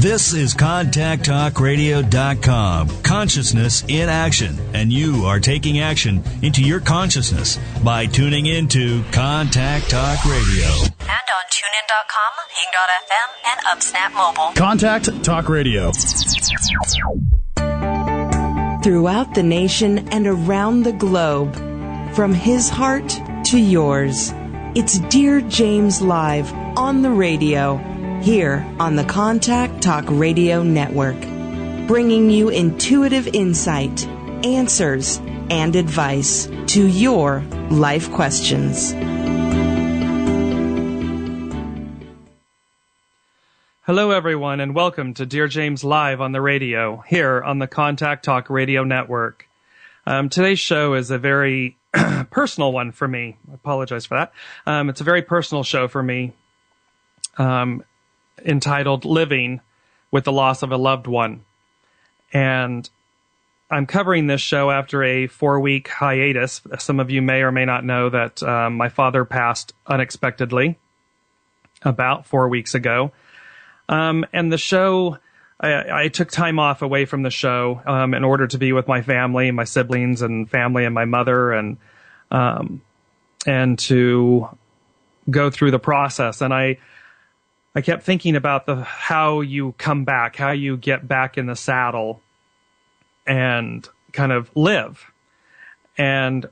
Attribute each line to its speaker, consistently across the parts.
Speaker 1: This is ContactTalkRadio.com. Consciousness in action. And you are taking action into your consciousness by tuning into Contact Talk Radio.
Speaker 2: And on TuneIn.com, Hing.fm, and UpSnap Mobile.
Speaker 3: Contact Talk Radio.
Speaker 4: Throughout the nation and around the globe, from his heart to yours, it's Dear James Live on the radio, here on the Contact Talk Radio Network, bringing you intuitive insight, answers, and advice to your life questions.
Speaker 5: Hello, everyone, and welcome to Dear James Live on the radio, here on the Contact Talk Radio Network. Today's show is a very personal one for me. I apologize for that. It's a very personal show for me, entitled Living with the Loss of a Loved One. And I'm covering this show after a 4-week hiatus. Some of you may or may not know that my father passed unexpectedly about 4 weeks ago. And the show, I took time off away from the show in order to be with my family, my siblings and family and my mother, and to go through the process. And I kept thinking about how you come back, how you get back in the saddle and kind of live. And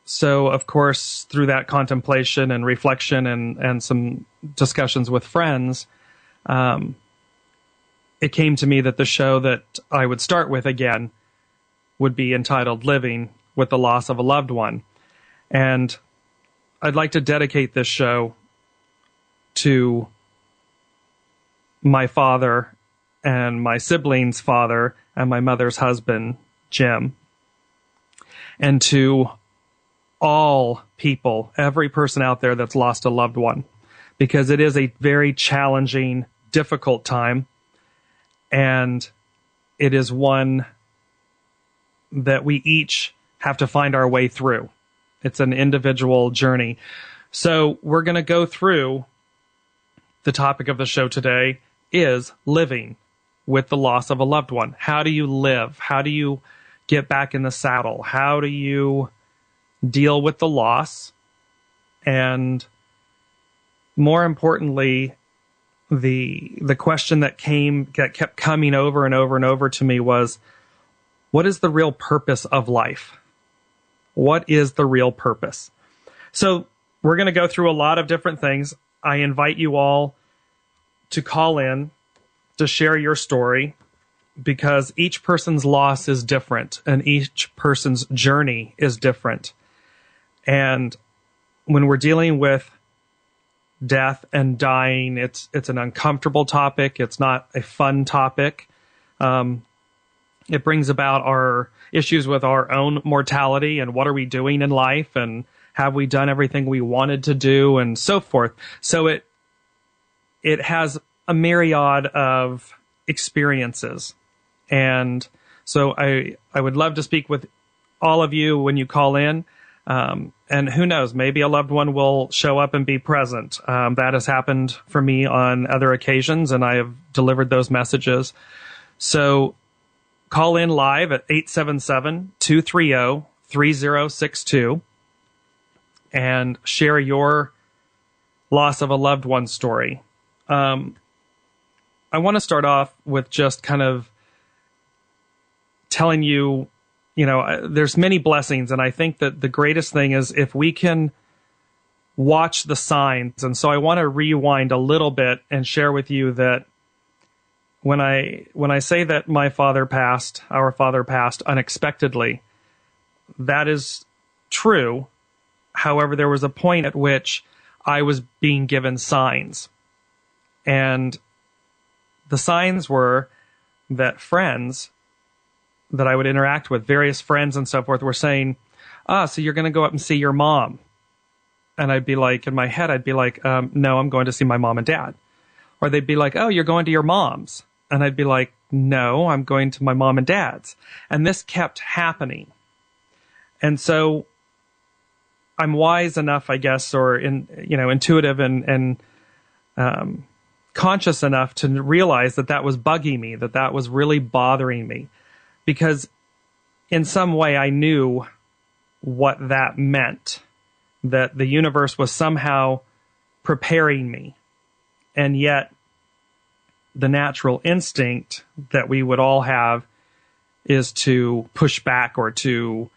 Speaker 5: so, of course, through that contemplation and reflection and some discussions with friends, it came to me that the show that I would start with again would be entitled Living with the Loss of a Loved One. And I'd like to dedicate this show to my father and my siblings' father and my mother's husband, Jim, and to all people, every person out there that's lost a loved one, because it is a very challenging, difficult time, and it is one that we each have to find our way through. It's an individual journey. So we're going to go through the topic of the show today is living with the loss of a loved one. How do you live? How do you get back in the saddle? How do you deal with the loss? And more importantly, the question that kept coming over and over and over to me was, what is the real purpose of life? What is the real purpose? So we're going to go through a lot of different things. I invite you all to call in to share your story, because each person's loss is different and each person's journey is different. And when we're dealing with death and dying, it's an uncomfortable topic. It's not a fun topic. It brings about our issues with our own mortality and what are we doing in life and have we done everything we wanted to do and so forth. So it has a myriad of experiences. And so I would love to speak with all of you when you call in. And who knows, maybe a loved one will show up and be present. That has happened for me on other occasions, and I have delivered those messages. So call in live at 877-230-3062 and share your loss of a loved one story. I want to start off with just kind of telling you, there's many blessings, and I think that the greatest thing is if we can watch the signs. And so I want to rewind a little bit and share with you that when I say that our father passed unexpectedly, that is true. However, there was a point at which I was being given signs. And the signs were that friends that I would interact with, various friends and so forth, were saying, so you're going to go up and see your mom. And I'd be like, in my head, I'd be like, no, I'm going to see my mom and dad. Or they'd be like, oh, you're going to your mom's. And I'd be like, no, I'm going to my mom and dad's. And this kept happening. And so I'm wise enough, I guess, or intuitive and conscious enough to realize that that was bugging me, that that was really bothering me, because in some way I knew what that meant, that the universe was somehow preparing me. And yet the natural instinct that we would all have is to push back or to,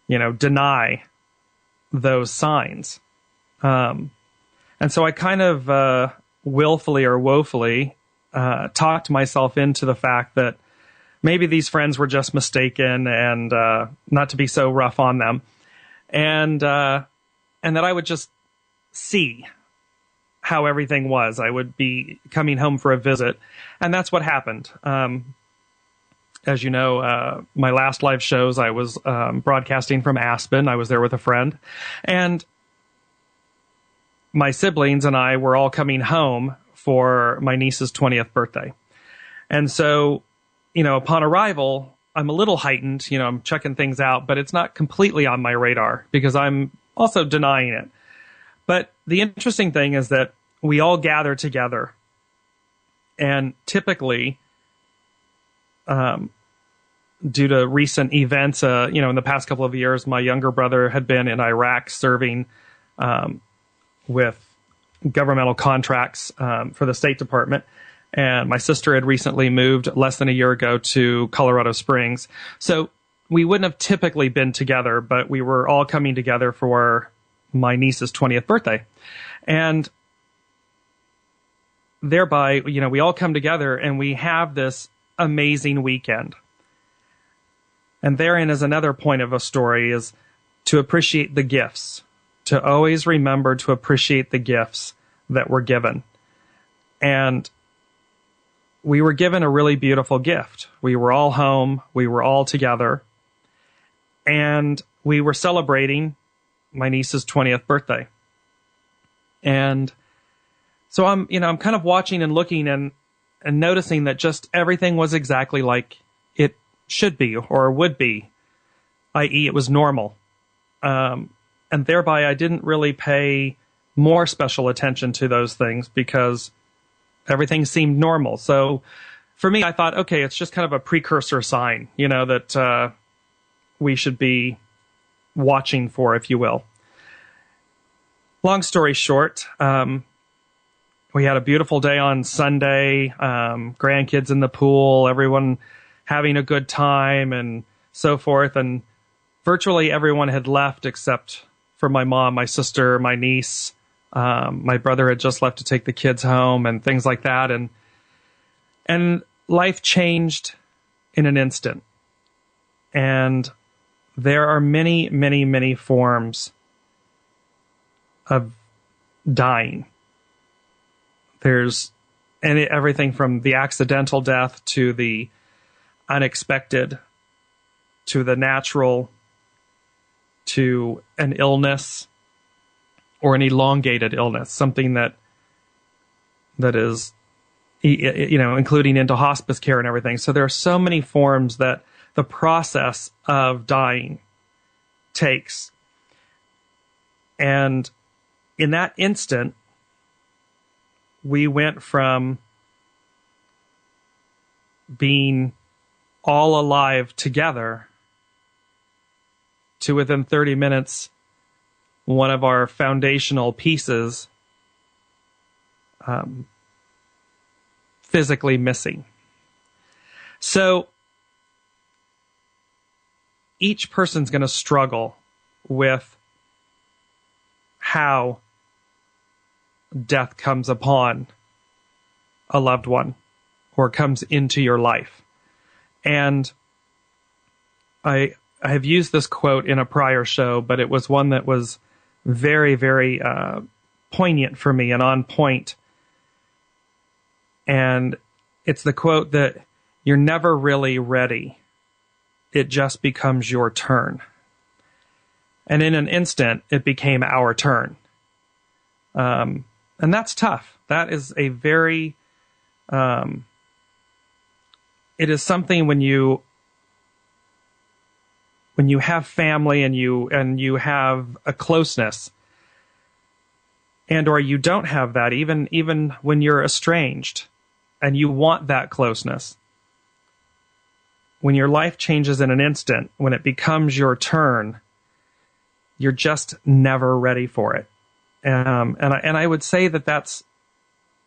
Speaker 5: deny those signs. And so I kind of willfully or woefully talked myself into the fact that maybe these friends were just mistaken, and not to be so rough on them, and that I would just see how everything was. I would be coming home for a visit, and that's what happened. As you know, my last live shows, I was broadcasting from Aspen. I was there with a friend, and my siblings and I were all coming home for my niece's 20th birthday. And so, upon arrival, I'm a little heightened, I'm checking things out, but it's not completely on my radar because I'm also denying it. But the interesting thing is that we all gather together, and typically, due to recent events, in the past couple of years, my younger brother had been in Iraq serving with governmental contracts for the State Department. And my sister had recently moved less than a year ago to Colorado Springs. So we wouldn't have typically been together, but we were all coming together for my niece's 20th birthday. And thereby, we all come together and we have this amazing weekend. And therein is another point of a story, is to appreciate the gifts, to always remember to appreciate the gifts that were given. And we were given a really beautiful gift. We were all home. We were all together. And we were celebrating my niece's 20th birthday. And so I'm kind of watching and looking and noticing that just everything was exactly like it should be or would be, i.e. it was normal. And thereby I didn't really pay more special attention to those things because everything seemed normal. So for me, I thought, okay, it's just kind of a precursor sign, that we should be watching for, if you will. Long story short, we had a beautiful day on Sunday, grandkids in the pool, everyone having a good time and so forth. And virtually everyone had left except for my mom, my sister, my niece. My brother had just left to take the kids home and things like that. And life changed in an instant. And there are many, many, many forms of dying. There's everything from the accidental death to the unexpected to the natural to an illness or an elongated illness, something that is, including into hospice care and everything. So there are so many forms that the process of dying takes. And in that instant, we went from being all alive together to within 30 minutes, one of our foundational pieces physically missing. So each person's going to struggle with how death comes upon a loved one or comes into your life. And I have used this quote in a prior show, but it was one that was very, very poignant for me and on point. And it's the quote that you're never really ready. It just becomes your turn. And in an instant, it became our turn. And that's tough. That is a very, it is something when you have family and you have a closeness, and or you don't have that, even when you're estranged and you want that closeness. When your life changes in an instant, when it becomes your turn, you're just never ready for it. And I would say that that's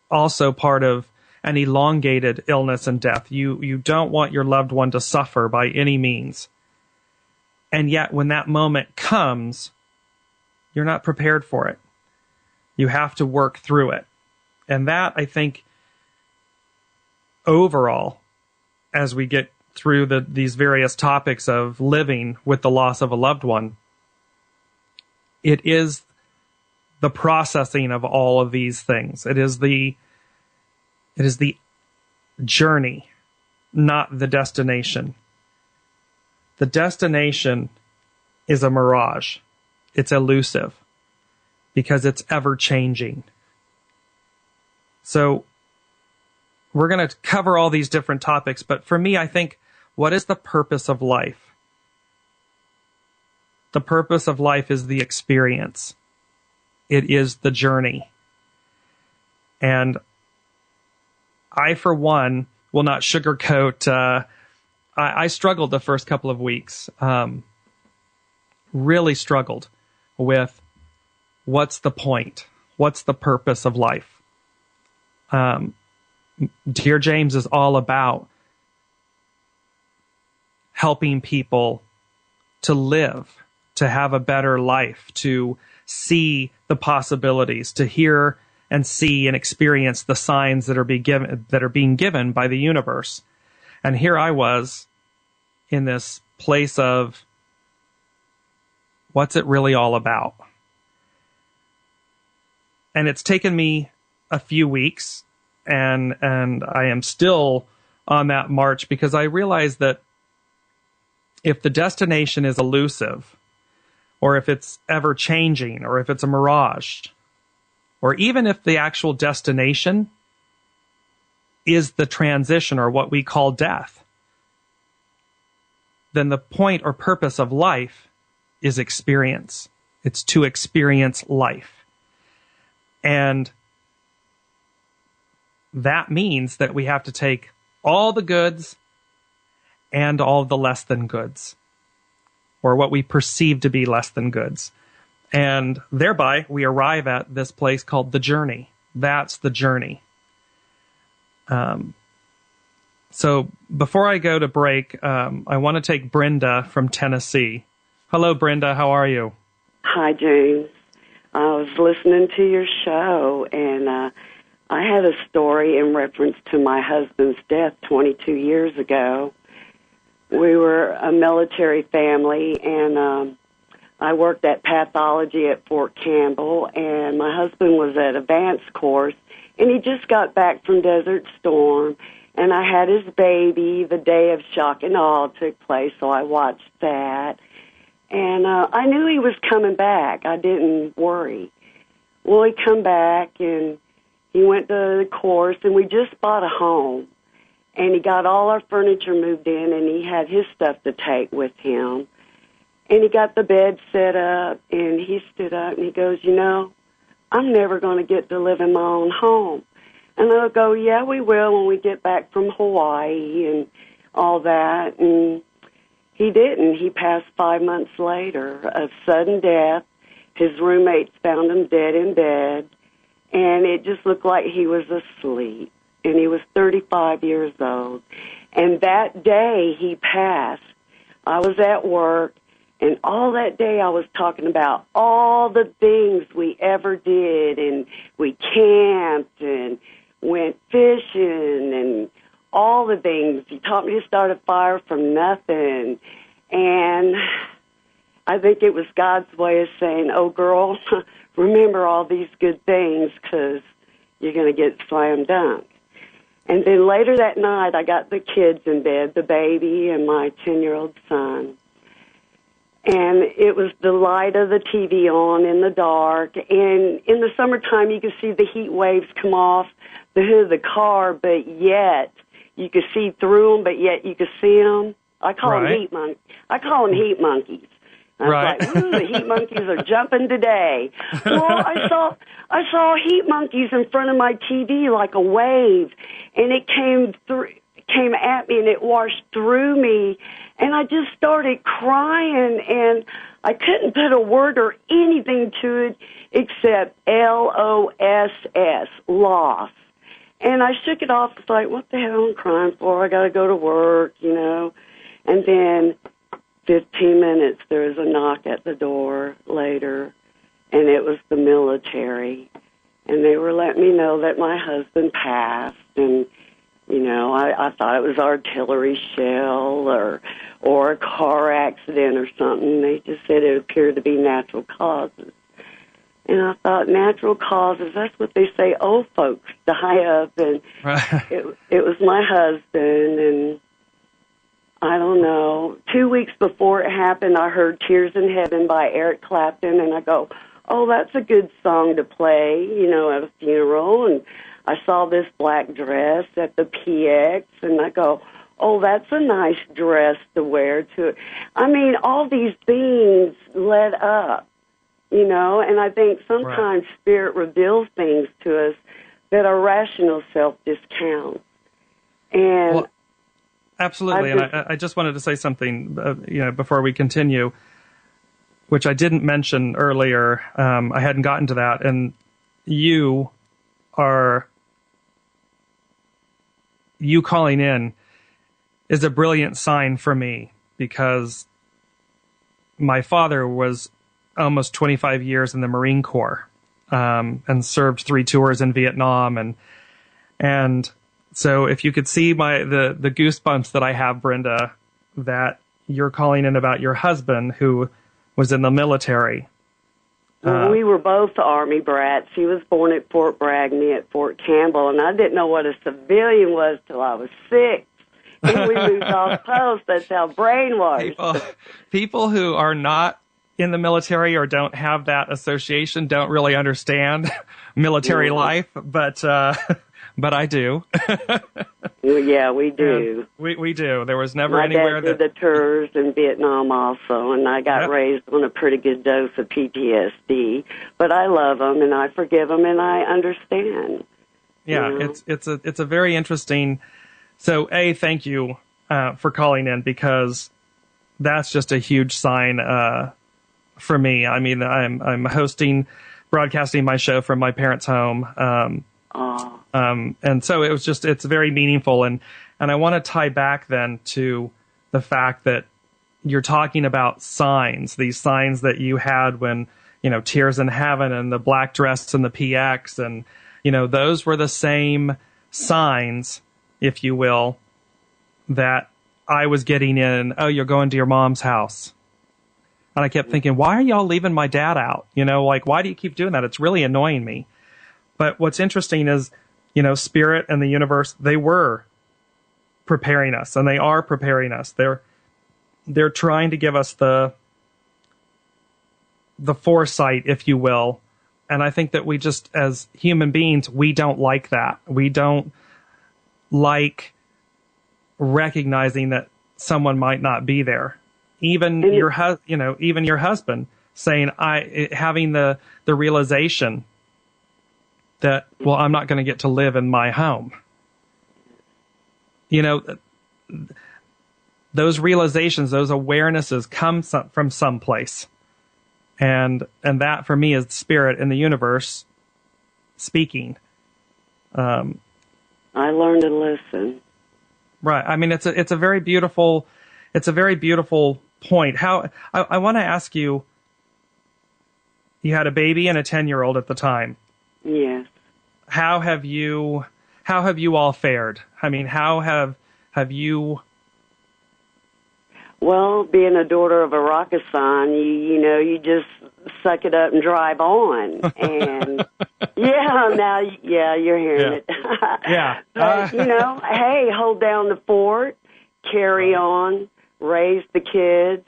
Speaker 5: also part of an elongated illness and death. You don't want your loved one to suffer by any means. And yet when that moment comes, you're not prepared for it. You have to work through it. And that, I think, overall, as we get through these various topics of living with the loss of a loved one, it is the processing of all of these things. It is the journey, not the destination. The destination is a mirage. It's elusive because it's ever changing. So we're going to cover all these different topics, but for me, I think, what is the purpose of life? The purpose of life is the experience. It is the journey. And I, for one, will not sugarcoat. I struggled the first couple of weeks. Really struggled with what's the point? What's the purpose of life? DearJames is all about helping people to live, to have a better life, to see the possibilities, to hear and see and experience the signs that are being given by the universe. And here I was in this place of, what's it really all about? And it's taken me a few weeks, and I am still on that march, because I realize that if the destination is elusive, or if it's ever changing, or if it's a mirage, or even if the actual destination is the transition, or what we call death, then the point or purpose of life is experience. It's to experience life. And that means that we have to take all the goods and all the less than goods, or what we perceive to be less than goods. And thereby, we arrive at this place called the journey. That's the journey. So before I go to break, I want to take Brenda from Tennessee. Hello, Brenda. How are you?
Speaker 3: Hi, James. I was listening to your show, and I had a story in reference to my husband's death 22 years ago. We were a military family, and I worked at pathology at Fort Campbell, and my husband was at advanced course, and he just got back from Desert Storm, and I had his baby. The day of shock and awe took place, so I watched that. And I knew he was coming back. I didn't worry. Well, he come back, and he went to the course, and we just bought a home. And he got all our furniture moved in, and he had his stuff to take with him. And he got the bed set up, and he stood up, and he goes, you know, I'm never going to get to live in my own home. And I'll go, yeah, we will when we get back from Hawaii and all that. And he didn't. He passed 5 months later of sudden death. His roommates found him dead in bed, and it just looked like he was asleep. And he was 35 years old. And that day he passed, I was at work, and all that day I was talking about all the things we ever did, and we camped and went fishing and all the things. He taught me to start a fire from nothing. And I think it was God's way of saying, oh, girl, remember all these good things, because you're going to get slam dunk. And then later that night, I got the kids in bed, the baby and my 10-year-old son. And it was the light of the TV on in the dark. And in the summertime, you could see the heat waves come off the hood of the car, but yet you could see through them, but yet you could see them. I call them heat monkeys. I was
Speaker 5: Right.
Speaker 3: like, ooh, the heat monkeys are jumping today. Well, I saw heat monkeys in front of my TV like a wave, and it came at me, and it washed through me, and I just started crying, and I couldn't put a word or anything to it except LOSS, loss. And I shook it off. It's like, what the hell am I crying for? I got to go to work, you know. And then 15 minutes, there was a knock at the door later, and it was the military. And they were letting me know that my husband passed, and, you know, I thought it was artillery shell or a car accident or something. They just said it appeared to be natural causes. And I thought, natural causes, that's what they say old folks die of. And it was my husband, and I don't know. 2 weeks before it happened, I heard Tears in Heaven by Eric Clapton, and I go, oh, that's a good song to play, you know, at a funeral. And I saw this black dress at the PX, and I go, oh, that's a nice dress to wear to it. I mean, all these things led up, you know, and I think sometimes Spirit reveals things to us that our rational self discounts. And
Speaker 5: well, absolutely. And I just wanted to say something, you know, before we continue, which I didn't mention earlier. I hadn't gotten to that. And you calling in is a brilliant sign for me, because my father was almost 25 years in the Marine Corps, and served 3 tours in Vietnam. And so if you could see the goosebumps that I have, Brenda, that you're calling in about your husband who was in the military.
Speaker 3: Well, we were both Army brats. He was born at Fort Bragg, me at Fort Campbell, and I didn't know what a civilian was till I was 6. And we moved off post. That's how brainwashed.
Speaker 5: People who are not in the military or don't have that association don't really understand military life, but I do.
Speaker 3: Yeah, we do.
Speaker 5: We do. There was never
Speaker 3: My
Speaker 5: anywhere
Speaker 3: dad did the tours in Vietnam also, and I got raised on a pretty good dose of PTSD. But I love him, and I forgive him, and I understand.
Speaker 5: Yeah,
Speaker 3: you know?
Speaker 5: it's a very interesting. So, thank you for calling in, because that's just a huge sign for me. I mean, I'm broadcasting my show from my parents' home. And so it's very meaningful. And I want to tie back then to the fact that you're talking about signs, these signs that you had when, you know, Tears in Heaven and the black dress and the PX. And, you know, those were the same signs, if you will, that I was getting in. Oh, you're going to your mom's house. And I kept thinking, why are y'all leaving my dad out? You know, like, why do you keep doing that? It's really annoying me. But what's interesting is, you know, Spirit and the universe, they were preparing us, and they are preparing us. They're trying to give us the foresight, if you will. And I think that we just, as human beings, we don't like that. We don't like recognizing that someone might not be there. Even your husband saying, having the realization that, well, I'm not going to get to live in my home. You know, those realizations, those awarenesses come from someplace. And that for me is Spirit in the universe speaking.
Speaker 3: I learned to listen.
Speaker 5: Right. I mean, it's a very beautiful point. How I want to ask you. You had a baby and a 10-year-old at the time.
Speaker 3: Yes.
Speaker 5: How have you all fared? I mean, how have you?
Speaker 3: Well, being a daughter of a Rakkasan, you just suck it up and drive on. And you're hearing it.
Speaker 5: Yeah.
Speaker 3: But, hey, hold down the fort, carry on, raise the kids,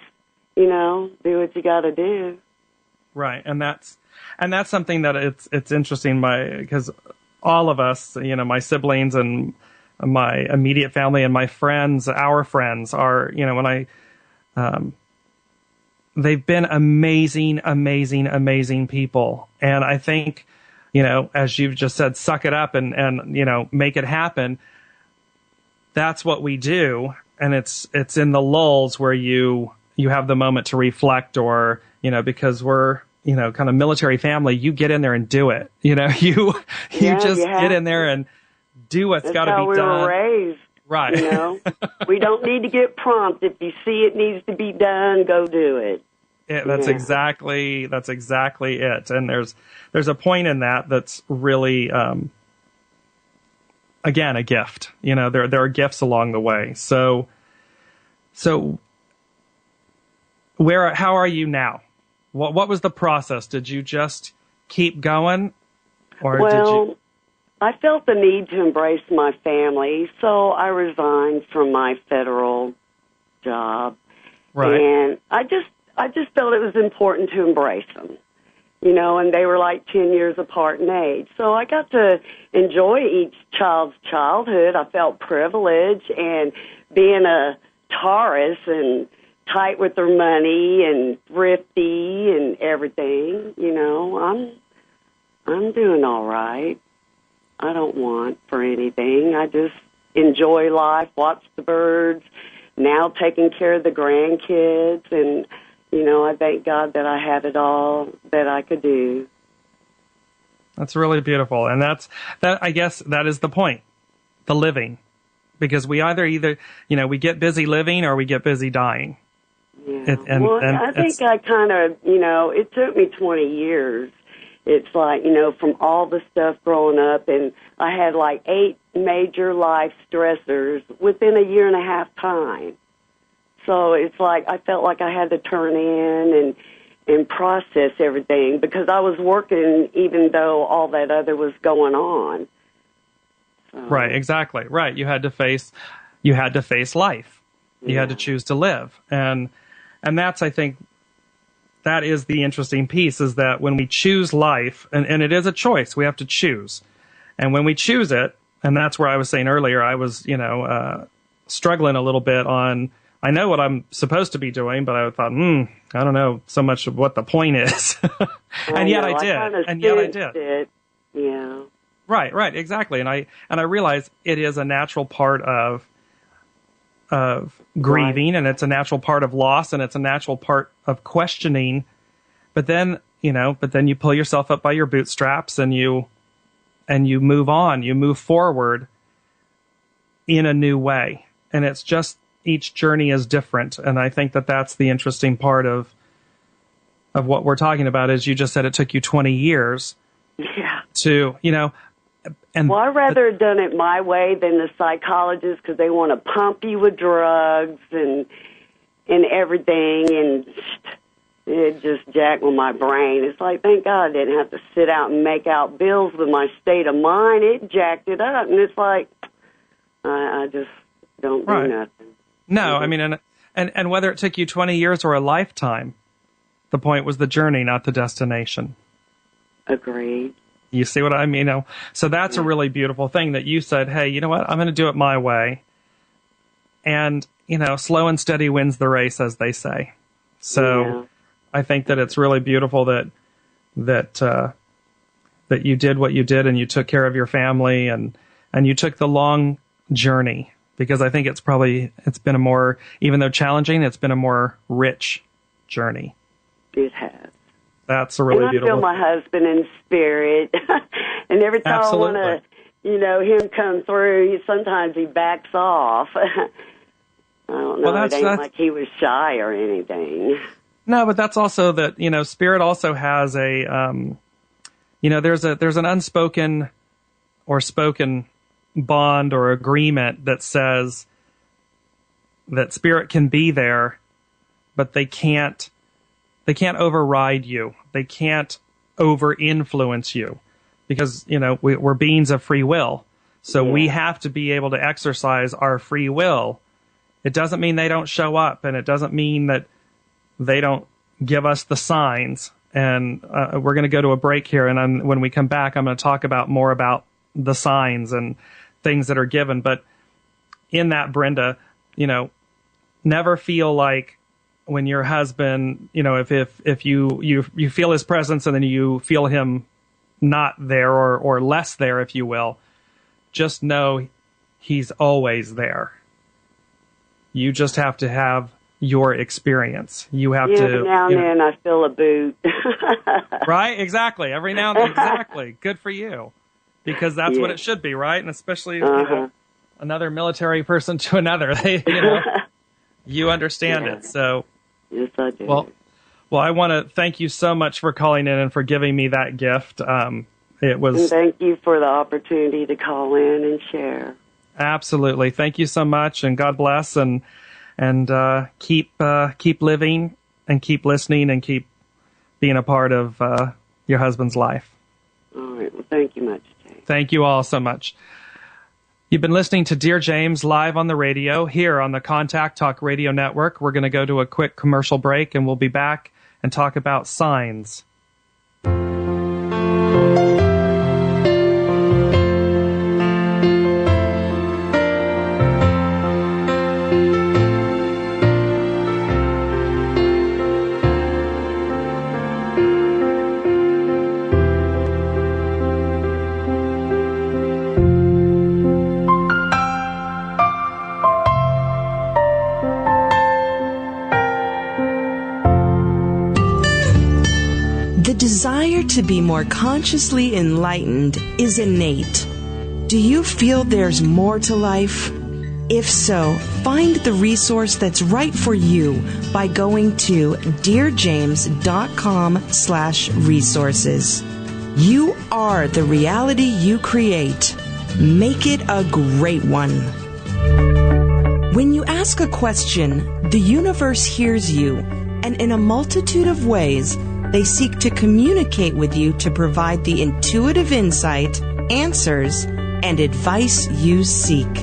Speaker 3: do what you got to do.
Speaker 5: Right. And that's something that it's interesting because all of us, my siblings and my immediate family and my friends, our friends are, when they've been amazing, amazing, amazing people. And I think, as you've just said, suck it up and make it happen. That's what we do. And it's in the lulls where you have the moment to reflect, or, because we're, kind of military family, you get in there and do it. You just get in there and do what's got to be done.
Speaker 3: That's how we were raised.
Speaker 5: Right.
Speaker 3: We don't need to get prompted. If you see it needs to be done, go do it.
Speaker 5: That's exactly it. And there's a point in that that's really, again, a gift. There are gifts along the way. So how are you now? What was the process? Did you just keep going, or did you?
Speaker 3: I felt the need to embrace my family, so I resigned from my federal job.
Speaker 5: Right.
Speaker 3: And I just felt it was important to embrace them, and they were like 10 years apart in age. So I got to enjoy each child's childhood. I felt privileged, and being a Taurus and tight with their money and thrifty and everything, I'm doing all right. I don't want for anything. I just enjoy life, watch the birds, now taking care of the grandkids, and, I thank God that I have it all that I could do.
Speaker 5: That's really beautiful. And I guess that is the point, the living. Because we either, we get busy living or we get busy dying.
Speaker 3: Yeah. I think I kind of, it took me 20 years. It's like, from all the stuff growing up, and I had like 8 major life stressors within a year and a half time. So it's like I felt like I had to turn in and process everything, because I was working even though all that other was going on. So.
Speaker 5: Right, exactly. Right. You had to face life. You had to choose to live. And that's, I think, that is the interesting piece, is that when we choose life, and it is a choice, we have to choose. And when we choose it, and that's where I was saying earlier, I was, struggling a little bit on, I know what I'm supposed to be doing, but I thought, I don't know so much of what the point is. And yet I did.
Speaker 3: Yeah.
Speaker 5: Right, exactly. And I realize it is a natural part of grieving, and it's a natural part of loss, and it's a natural part of questioning. But then you pull yourself up by your bootstraps, and you move on, you move forward in a new way. And it's just, each journey is different. And I think that that's the interesting part of what we're talking about, is you just said it took you 20 years to, I'd
Speaker 3: rather have done it my way than the psychologists, because they want to pump you with drugs and everything, and it just jacked with my brain. It's like, thank God I didn't have to sit out and make out bills with my state of mind. It jacked it up, and it's like, I just don't do nothing.
Speaker 5: No, I mean, and whether it took you 20 years or a lifetime, the point was the journey, not the destination.
Speaker 3: Agreed.
Speaker 5: You see what I mean? So that's a really beautiful thing, that you said, hey, you know what? I'm going to do it my way. And, slow and steady wins the race, as they say. So I think that it's really beautiful that you did what you did, and you took care of your family, and you took the long journey, because I think it's been a more, even though challenging, it's been a more rich journey.
Speaker 3: It has.
Speaker 5: That's a really beautiful.
Speaker 3: And I feel my husband in spirit. And every time I want to, him come through, sometimes he backs off. I don't know. It ain't like he was shy or anything.
Speaker 5: No, but that's also that, spirit also has a, there's an unspoken or spoken bond or agreement that says that spirit can be there, but they can't override you. They can't over-influence you, because, we're beings of free will. So we have to be able to exercise our free will. It doesn't mean they don't show up, and it doesn't mean that they don't give us the signs. And we're going to go to a break here, and when we come back, I'm going to talk more about the signs and things that are given. But in that, Brenda, never feel like when your husband, if you feel his presence and then you feel him not there or less there, if you will, just know he's always there. You just have to have your experience. You have to.
Speaker 3: Every now and then I feel a boot.
Speaker 5: Right? Exactly. Every now and then. Exactly. Good for you. Because that's what it should be, right? And especially another military person to another. You understand it. So.
Speaker 3: Yes, I do.
Speaker 5: Well, I want to thank you so much for calling in and for giving me that gift. It was.
Speaker 3: And thank you for the opportunity to call in and share.
Speaker 5: Absolutely. Thank you so much, and God bless, and keep living and keep listening and keep being a part of your husband's life.
Speaker 3: All right. Well, thank you much, James.
Speaker 5: Thank you all so much. You've been listening to Dear James live on the radio here on the Contact Talk Radio Network. We're going to go to a quick commercial break, and we'll be back and talk about signs.
Speaker 4: The desire to be more consciously enlightened is innate. Do you feel there's more to life? If so, find the resource that's right for you by going to DearJames.com/resources. You are the reality you create. Make it a great one. When you ask a question, the universe hears you, and in a multitude of ways, they seek to communicate with you to provide the intuitive insight, answers, and advice you seek.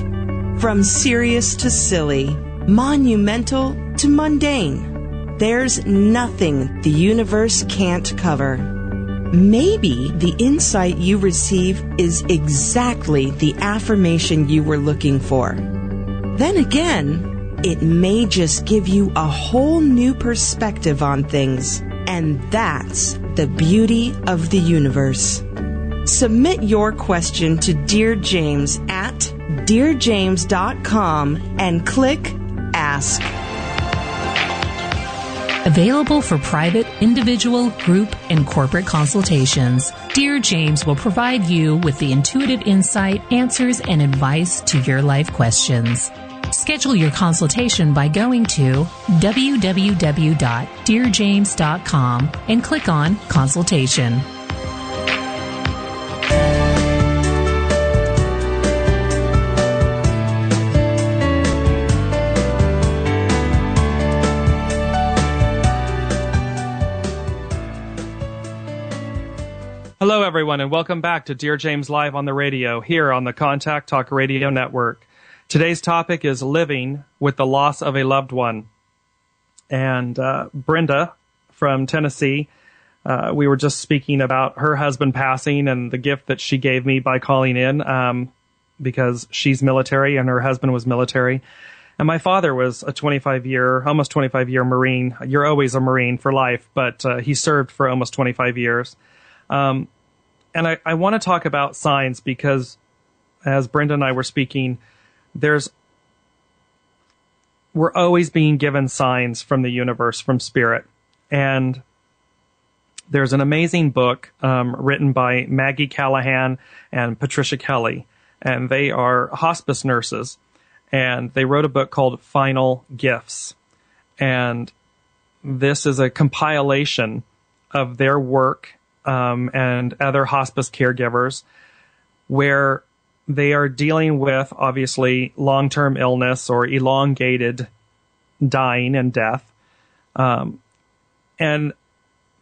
Speaker 4: From serious to silly, monumental to mundane, there's nothing the universe can't cover. Maybe the insight you receive is exactly the affirmation you were looking for. Then again, it may just give you a whole new perspective on things. And that's the beauty of the universe. Submit your question to Dear James at DearJames.com and click Ask.
Speaker 6: Available for private, individual, group, and corporate consultations, Dear James will provide you with the intuitive insight, answers, and advice to your life questions. Schedule your consultation by going to www.dearjames.com and click on Consultation.
Speaker 5: Hello, everyone, and welcome back to Dear James Live on the radio here on the Contact Talk Radio Network. Today's topic is living with the loss of a loved one. And Brenda from Tennessee, we were just speaking about her husband passing and the gift that she gave me by calling in because she's military and her husband was military. And my father was a almost 25-year Marine. You're always a Marine for life, but he served for almost 25 years. And I want to talk about signs because, as Brenda and I were speaking, we're always being given signs from the universe, from spirit. And there's an amazing book written by Maggie Callahan and Patricia Kelly, and they are hospice nurses. And they wrote a book called Final Gifts. And this is a compilation of their work and other hospice caregivers where they are dealing with, obviously, long-term illness or elongated dying and death. And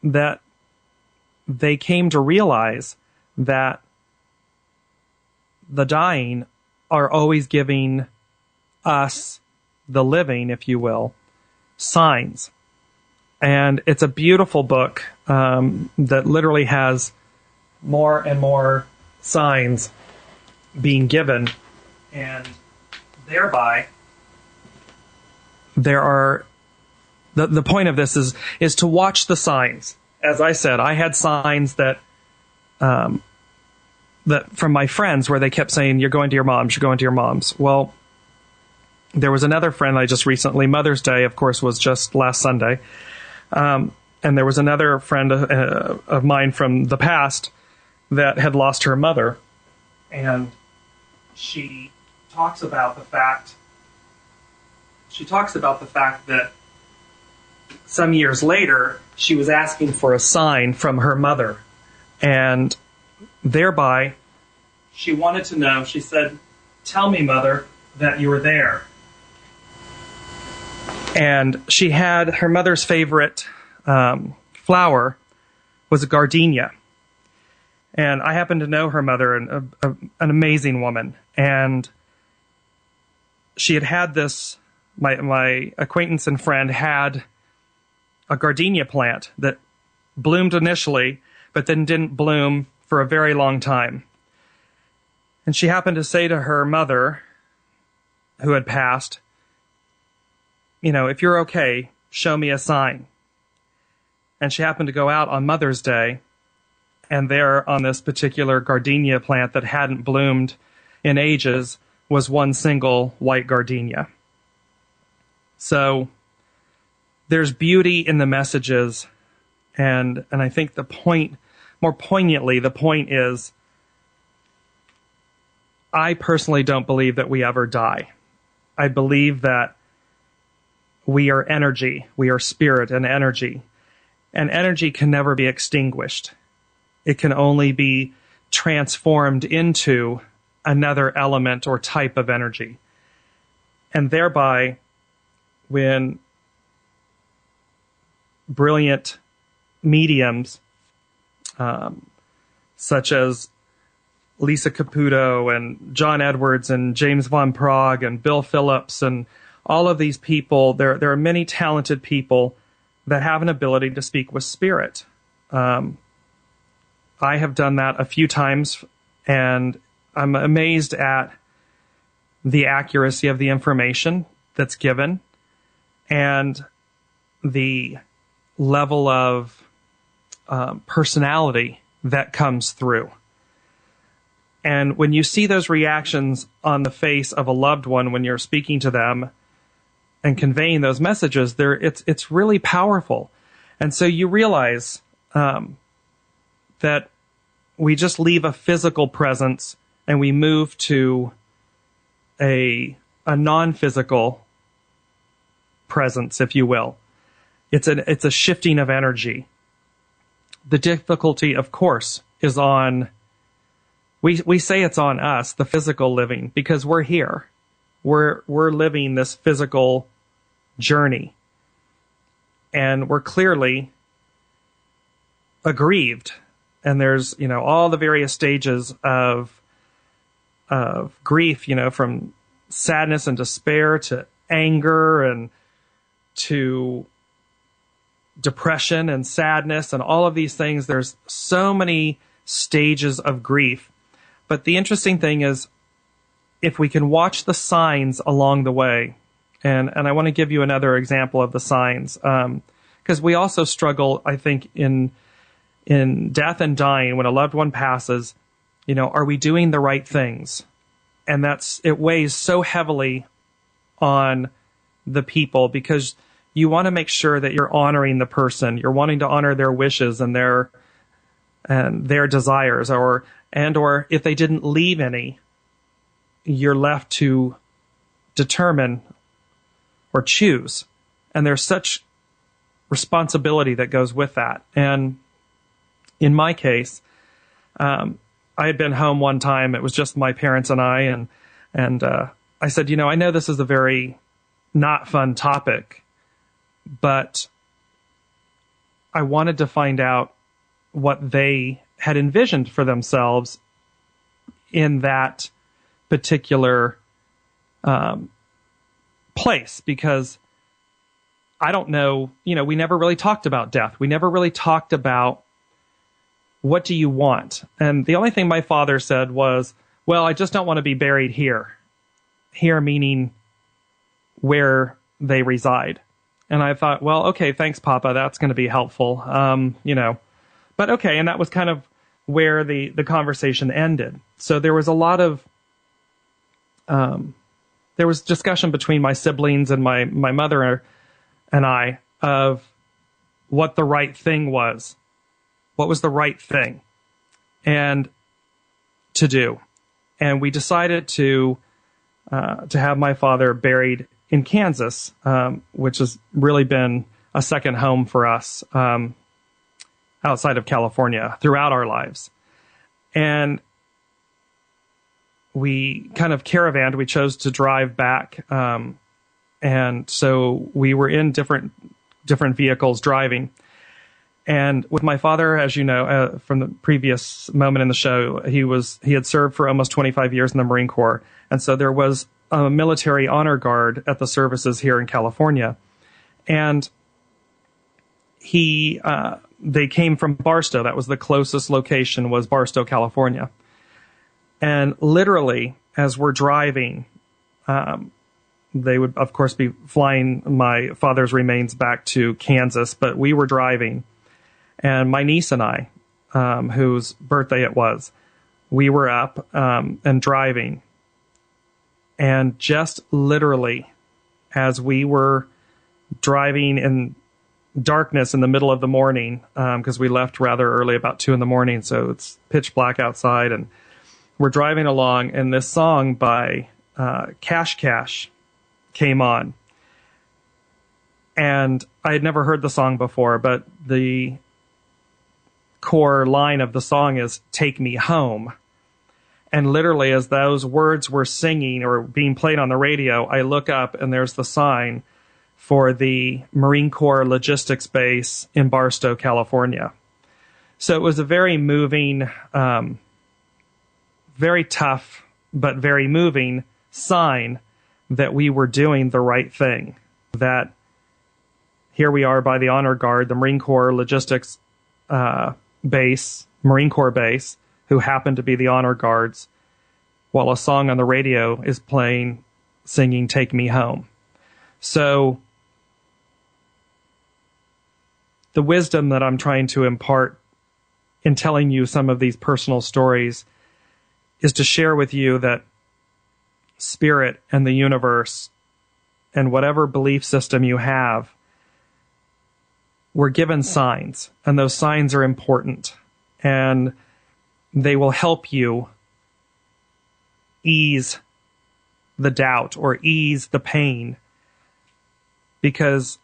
Speaker 5: that they came to realize that the dying are always giving us, the living, if you will, signs. And it's a beautiful book that literally has more and more signs being given, and thereby there are the point of this is to watch the signs. As I said, I had signs that from my friends where they kept saying, "You're going to your mom's, you're going to your mom's." Well, there was another friend I just recently, Mother's Day, of course, was just last Sunday. And there was another friend of mine from the past that had lost her mother. And she talks about the fact that some years later, she was asking for a sign from her mother. And thereby, she wanted to know, she said, "Tell me, Mother, that you were there." And she had her mother's favorite flower was a gardenia. And I happen to know her mother, an amazing woman. And she had this, my acquaintance and friend had a gardenia plant that bloomed initially, but then didn't bloom for a very long time. And she happened to say to her mother, who had passed, "If you're okay, show me a sign." And she happened to go out on Mother's Day, and there on this particular gardenia plant that hadn't bloomed in ages was one single white gardenia. So there's beauty in the messages, and I think the point, more poignantly, the point is, I personally don't believe that we ever die. I believe that we are energy, we are spirit and energy energy can never be extinguished. It can only be transformed into another element or type of energy. And thereby, when brilliant mediums, such as Lisa Caputo and John Edwards and James Von Prague and Bill Phillips and all of these people, there are many talented people that have an ability to speak with spirit. I have done that a few times, and I'm amazed at the accuracy of the information that's given and the level of personality that comes through. And when you see those reactions on the face of a loved one when you're speaking to them and conveying those messages, it's really powerful. And so you realize that we just leave a physical presence and we move to a non-physical presence, if you will. It's a shifting of energy. The difficulty, of course, is on, we say it's on us, the physical living, because we're here. We're living this physical journey. And we're clearly aggrieved. And there's, all the various stages of grief, from sadness and despair to anger and to depression and sadness and all of these things. There's so many stages of grief. But the interesting thing is, if we can watch the signs along the way, and I want to give you another example of the signs, because we also struggle, I think, in death and dying, when a loved one passes, are we doing the right things? And it weighs so heavily on the people, because you want to make sure that you're honoring the person. You're wanting to honor their wishes and their desires, or if they didn't leave any, you're left to determine or choose. And there's such responsibility that goes with that. And in my case, I had been home one time. It was just my parents and I, and I said, I know this is a very not fun topic, but I wanted to find out what they had envisioned for themselves in that particular place, because I don't know, we never really talked about death. We never really talked about, what do you want? And the only thing my father said was, well, I just don't want to be buried here. Here meaning where they reside. And I thought, well, okay, thanks, Papa. That's going to be helpful. But okay. And that was kind of where the conversation ended. So there was a lot of, there was discussion between my siblings and my mother and I of what the right thing was. What was the right thing and to do? And we decided to have my father buried in Kansas, which has really been a second home for us outside of California throughout our lives. And we kind of caravanned. We chose to drive back, and so we were in different vehicles driving. And with my father, as you know, from the previous moment in the show, he had served for almost 25 years in the Marine Corps. And so there was a military honor guard at the services here in California. And they came from Barstow. That was the closest location, was Barstow, California. And literally, as we're driving, they would, of course, be flying my father's remains back to Kansas, but we were driving. And my niece and I, whose birthday it was, we were up and driving. And just literally, as we were driving in darkness in the middle of the morning, because we left rather early, about 2 a.m, so it's pitch black outside, and we're driving along, and this song by Cash Cash came on. And I had never heard the song before, but the core line of the song is "Take Me Home." And literally, as those words were singing or being played on the radio, I look up and there's the sign for the Marine Corps Logistics Base in Barstow, California. So it was a very moving, very tough, but very moving sign that we were doing the right thing. That here we are by the honor guard, the Marine Corps Logistics Base, Marine Corps Base, who happen to be the honor guards, while a song on the radio is playing, singing "Take Me Home." So the wisdom that I'm trying to impart in telling you some of these personal stories is to share with you that spirit and the universe and whatever belief system you have, we're given signs, and those signs are important, and they will help you ease the doubt or ease the pain, because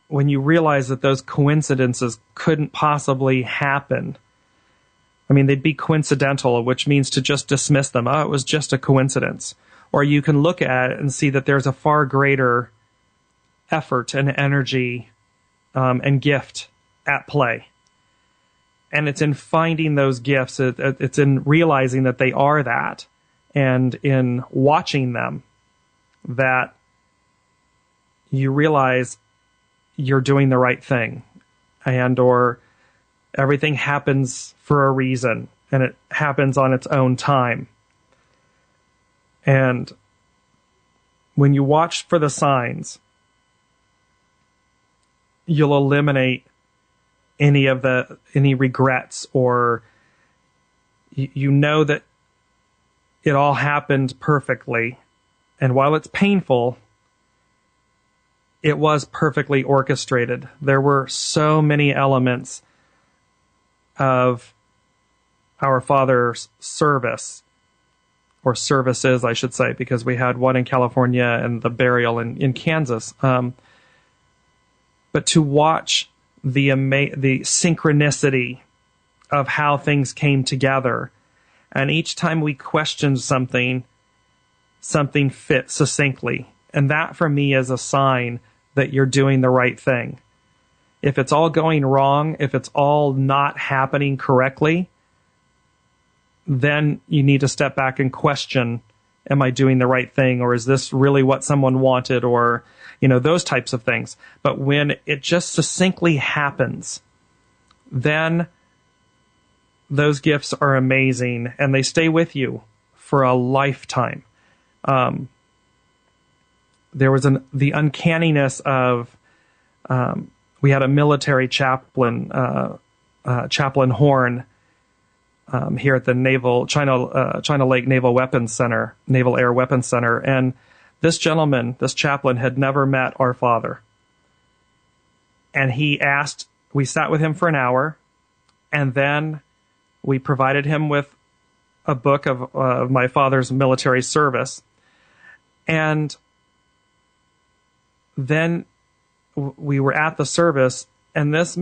Speaker 5: when you realize that those coincidences couldn't possibly happen, I mean, they'd be coincidental, which means to just dismiss them. Oh, it was just a coincidence. Or you can look at it and see that there's a far greater effort and energy and gift at play. And it's in finding those gifts, it's in realizing that they are that, and in watching them, that you realize you're doing the right thing, and or everything happens for a reason, and it happens on its own time. And when you watch for the signs, you'll eliminate any regrets, or you know that it all happened perfectly. And while it's painful, it was perfectly orchestrated. There were so many elements of our father's service, or services, I should say, because we had one in California and the burial in Kansas. But to watch the synchronicity of how things came together, and each time we questioned something fit succinctly. And that for me is a sign that you're doing the right thing. If it's all going wrong, if it's all not happening correctly, then you need to step back and question, am I doing the right thing? Or is this really what someone wanted? Or, those types of things. But when it just succinctly happens, then those gifts are amazing, and they stay with you for a lifetime. there was the uncanniness of, we had a military chaplain, Chaplain Horn, here at the China Lake Naval Air Weapons Center. And this gentleman, this chaplain, had never met our father. And we sat with him for an hour, and then we provided him with a book of my father's military service. And then we were at the service, and this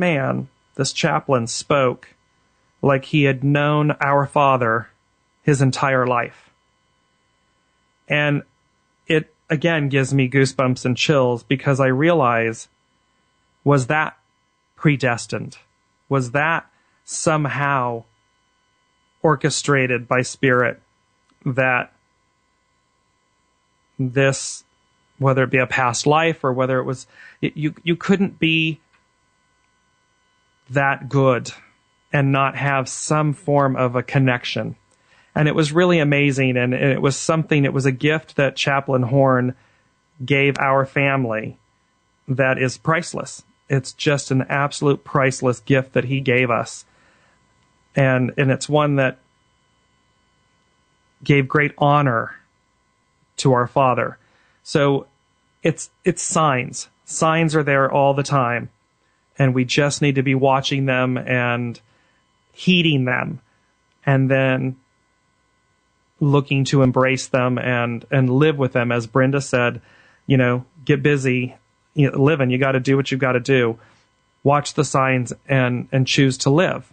Speaker 5: chaplain, spoke like he had known our father his entire life. And it, again, gives me goosebumps and chills, because I realize, was that predestined? Was that somehow orchestrated by Spirit, that this, whether it be a past life or whether it was, you couldn't be that good and not have some form of a connection. And it was really amazing, and it was a gift that Chaplain Horn gave our family that is priceless. It's just an absolute priceless gift that he gave us. And it's one that gave great honor to our father. So it's signs. Signs are there all the time, and we just need to be watching them and heeding them, and then looking to embrace them and live with them. As Brenda said, get busy, living. You got to do what you've got to do. Watch the signs and choose to live.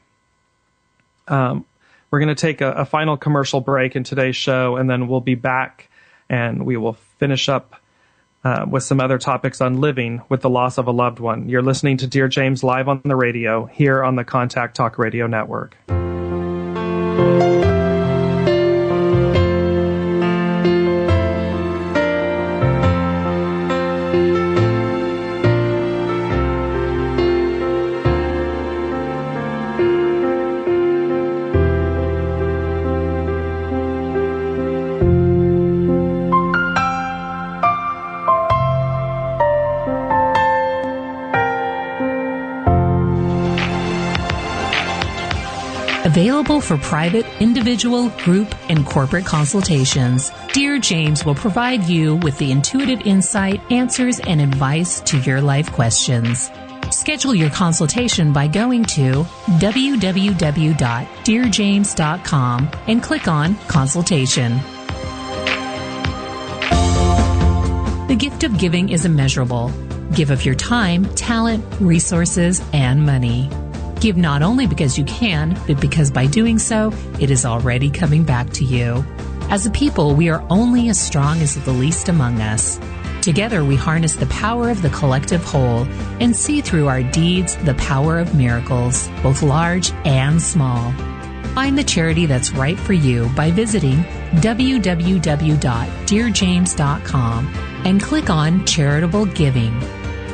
Speaker 5: We're going to take a final commercial break in today's show, and then we'll be back, and we will finish up with some other topics on living with the loss of a loved one. You're listening to Dear James live on the radio here on the Contact Talk Radio Network.
Speaker 6: Available for private, individual, group, and corporate consultations, Dear James will provide you with the intuitive insight, answers, and advice to your life questions. Schedule your consultation by going to www.dearjames.com and click on Consultation. The gift of giving is immeasurable. Give of your time, talent, resources, and money. Give not only because you can, but because by doing so, it is already coming back to you. As a people, we are only as strong as the least among us. Together, we harness the power of the collective whole and see through our deeds the power of miracles, both large and small. Find the charity that's right for you by visiting www.dearjames.com and click on Charitable Giving.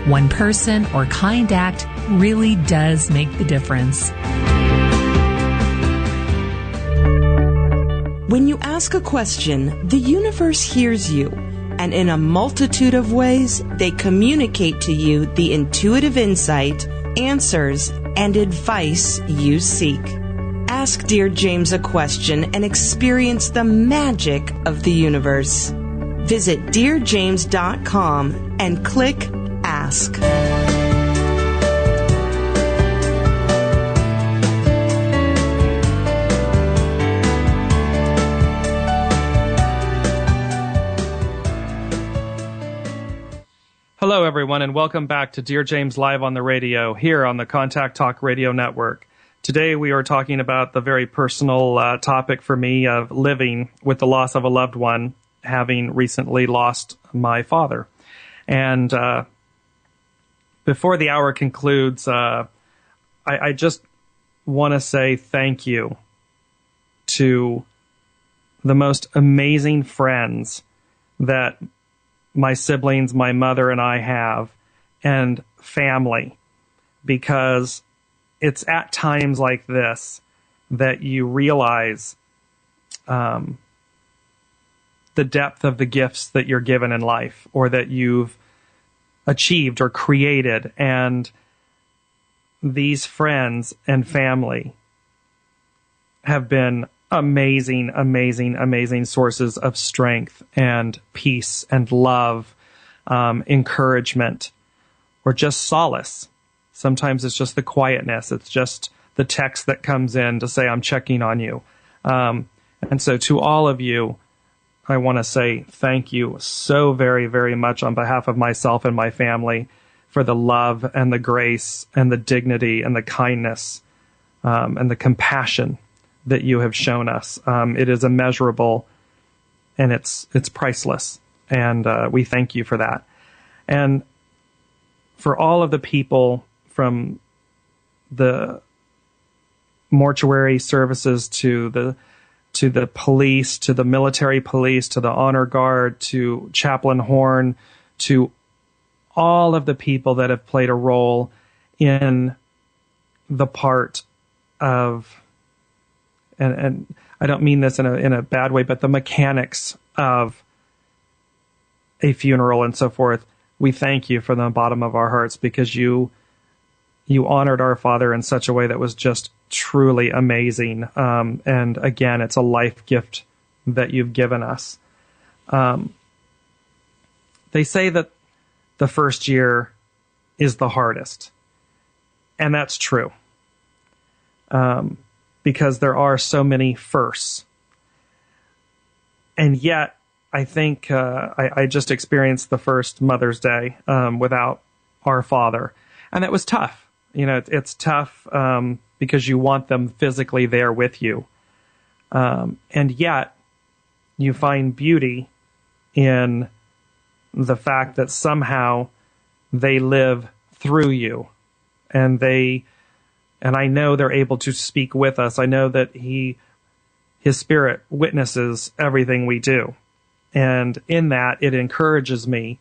Speaker 6: One person or kind act really does make the difference.
Speaker 4: When you ask a question, the universe hears you, and in a multitude of ways, they communicate to you the intuitive insight, answers, and advice you seek. Ask Dear James a question and experience the magic of the universe. Visit DearJames.com and click Ask.
Speaker 5: Hello, everyone, and welcome back to Dear James Live on the radio here on the Contact Talk Radio Network. Today we are talking about the very personal topic for me of living with the loss of a loved one, having recently lost my father. And before the hour concludes, I just want to say thank you to the most amazing friends that my siblings, my mother, and I have, and family, because it's at times like this that you realize the depth of the gifts that you're given in life or that you've achieved or created. And these friends and family have been amazing, amazing, amazing sources of strength and peace and love, encouragement, or just solace. Sometimes it's just the quietness. It's just the text that comes in to say, I'm checking on you. And so to all of you, I want to say thank you so very, very much on behalf of myself and my family for the love and the grace and the dignity and the kindness and the compassion that you have shown us. It is immeasurable and it's priceless. And we thank you for that. And for all of the people from the mortuary services to the police, to the military police, to the honor guard, to Chaplain Horn, to all of the people that have played a role in the part of, and I don't mean this in a bad way, but the mechanics of a funeral and so forth. We thank you from the bottom of our hearts because you honored our father in such a way that was just truly amazing. And again, it's a life gift that you've given us. They say that the first year is the hardest. And that's true. Because there are so many firsts. And yet, I think I just experienced the first Mother's Day without our father. And that was tough. You know, it's tough because you want them physically there with you. And yet, you find beauty in the fact that somehow they live through you. And I know they're able to speak with us. I know that his spirit witnesses everything we do. And in that, it encourages me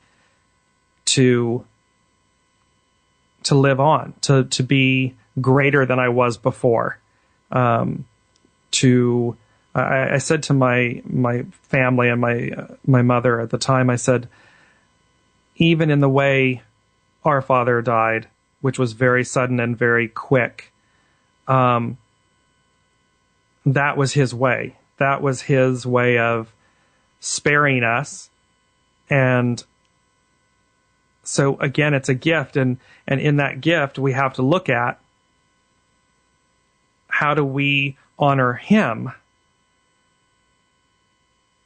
Speaker 5: to live on, to be greater than I was before. I said to my family and my mother at the time, I said, even in the way our father died, which was very sudden and very quick, that was his way. That was his way of sparing us. And so again, it's a gift. And in that gift, we have to look at how do we honor him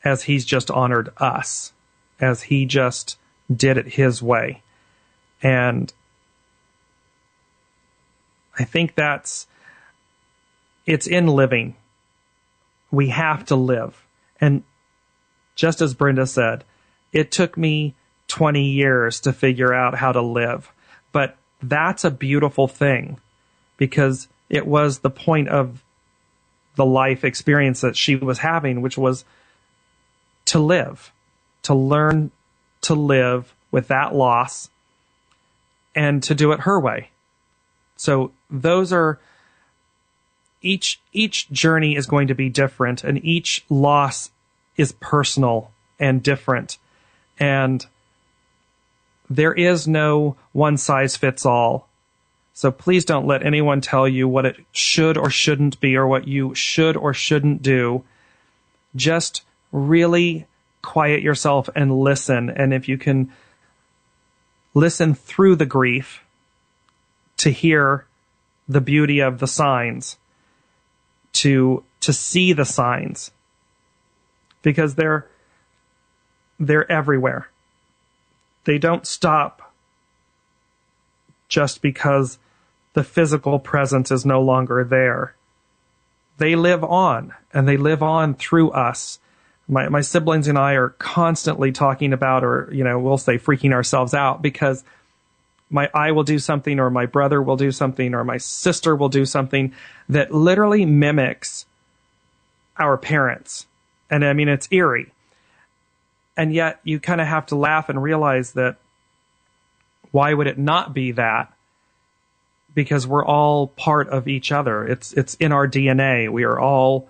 Speaker 5: as he's just honored us, as he just did it his way. And I think it's in living. We have to live. And just as Brenda said, it took me 20 years to figure out how to live. But that's a beautiful thing because it was the point of the life experience that she was having, which was to live, to learn to live with that loss and to do it her way. So those are, each journey is going to be different and each loss is personal and different. And there is no one size fits all. So please don't let anyone tell you what it should or shouldn't be or what you should or shouldn't do. Just really quiet yourself and listen. And if you can listen through the grief to hear the beauty of the signs, to see the signs, because they're everywhere. They don't stop just because the physical presence is no longer there. They live on, and they live on through us. My siblings and I are constantly talking about, or, we'll say freaking ourselves out because I will do something, or my brother will do something, or my sister will do something that literally mimics our parents. And I mean, it's eerie. And yet you kind of have to laugh and realize that why would it not be that? Because we're all part of each other. It's in our DNA. We are all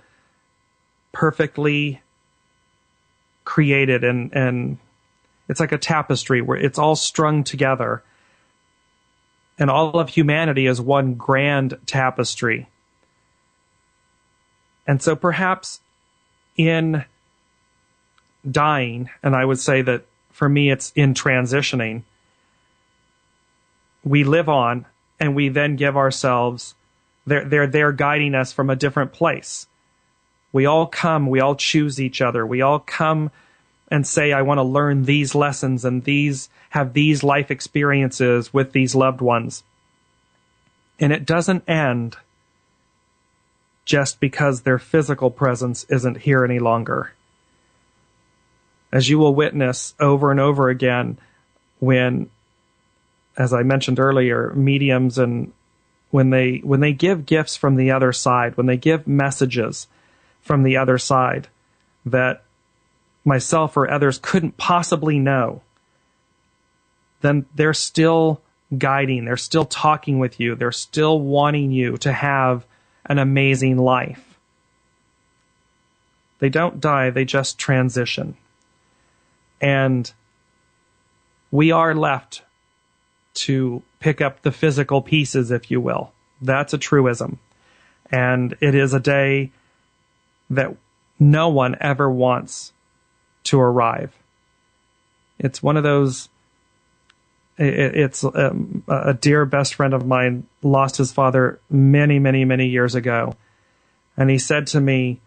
Speaker 5: perfectly created, and it's like a tapestry where it's all strung together. And all of humanity is one grand tapestry. And so perhaps in dying, and I would say that for me it's in transitioning, we live on and we then give ourselves, they're guiding us from a different place. We all choose each other. We all come and say, I want to learn these lessons and have these life experiences with these loved ones. And it doesn't end just because their physical presence isn't here any longer. As you will witness over and over again when, as I mentioned earlier, mediums, and when they give gifts from the other side, when they give messages from the other side that myself or others couldn't possibly know, then they're still guiding, they're still talking with you, they're still wanting you to have an amazing life. They don't die, they just transition. And we are left to pick up the physical pieces, if you will. That's a truism. And it is a day that no one ever wants to arrive. It's one of those, it's a dear best friend of mine lost his father many, many, many years ago. And he said to me,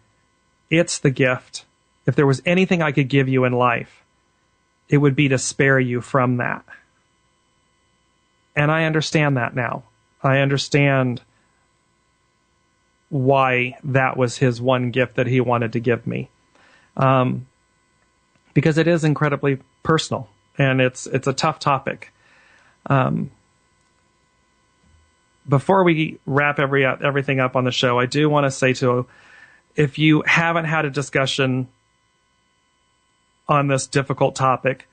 Speaker 5: it's the gift. If there was anything I could give you in life, it would be to spare you from that. And I understand that now. I understand why that was his one gift that he wanted to give me. Because it is incredibly personal, and it's a tough topic. Before we wrap everything up on the show, I do want to say if you haven't had a discussion on this difficult topic,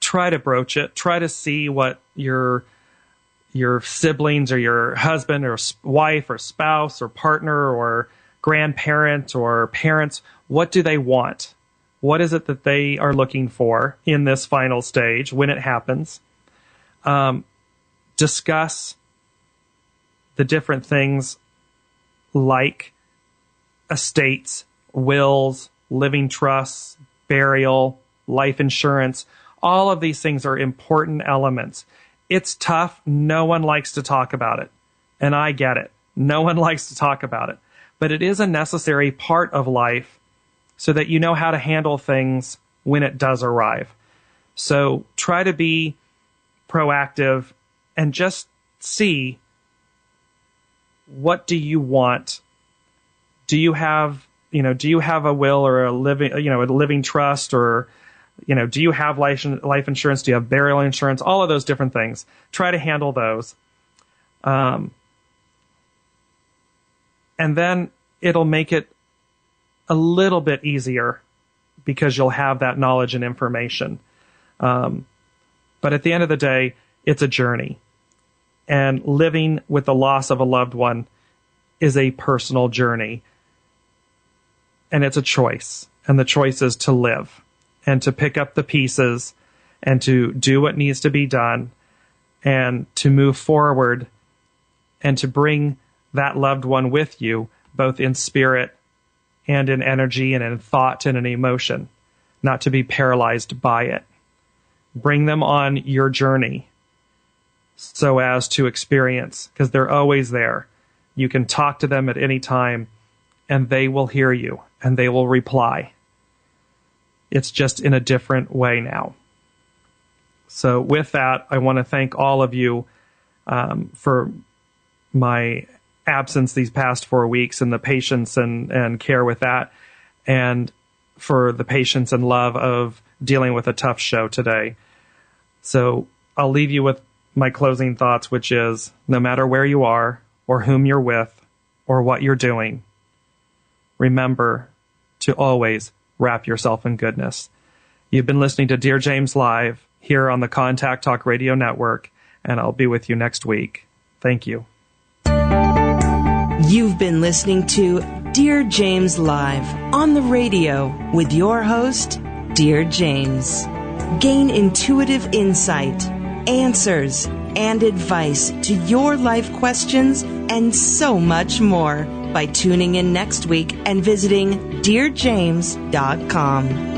Speaker 5: try to broach it. Try to see what your siblings or your husband or wife or spouse or partner or grandparent or parents, what do they want? What is it that they are looking for in this final stage when it happens? Discuss the different things like estates, wills, living trusts, burial, life insurance. All of these things are important elements. It's tough. No one likes to talk about it. And I get it. No one likes to talk about it. But it is a necessary part of life so that you know how to handle things when it does arrive. So try to be proactive and just see, what do you want? Do you have a will or a living trust, or do you have life insurance? Do you have burial insurance? All of those different things. Try to handle those. And then it'll make it a little bit easier because you'll have that knowledge and information. But at the end of the day, it's a journey. And living with the loss of a loved one is a personal journey. And it's a choice. And the choice is to live and to pick up the pieces and to do what needs to be done and to move forward and to bring that loved one with you, both in spirit and in energy and in thought and in emotion, not to be paralyzed by it. Bring them on your journey so as to experience, because they're always there. You can talk to them at any time and they will hear you and they will reply. It's just in a different way now. So with that, I want to thank all of you for my absence these past 4 weeks and the patience and care with that, and for the patience and love of dealing with a tough show today. So I'll leave you with my closing thoughts, which is, no matter where you are or whom you're with or what you're doing, remember to always wrap yourself in goodness. You've been listening to Dear James Live here on the Contact Talk Radio Network, and I'll be with you next week. Thank you.
Speaker 4: You've been listening to Dear James Live on the radio with your host, Dear James. Gain intuitive insight, answers, and advice to your life questions and so much more by tuning in next week and visiting DearJames.com.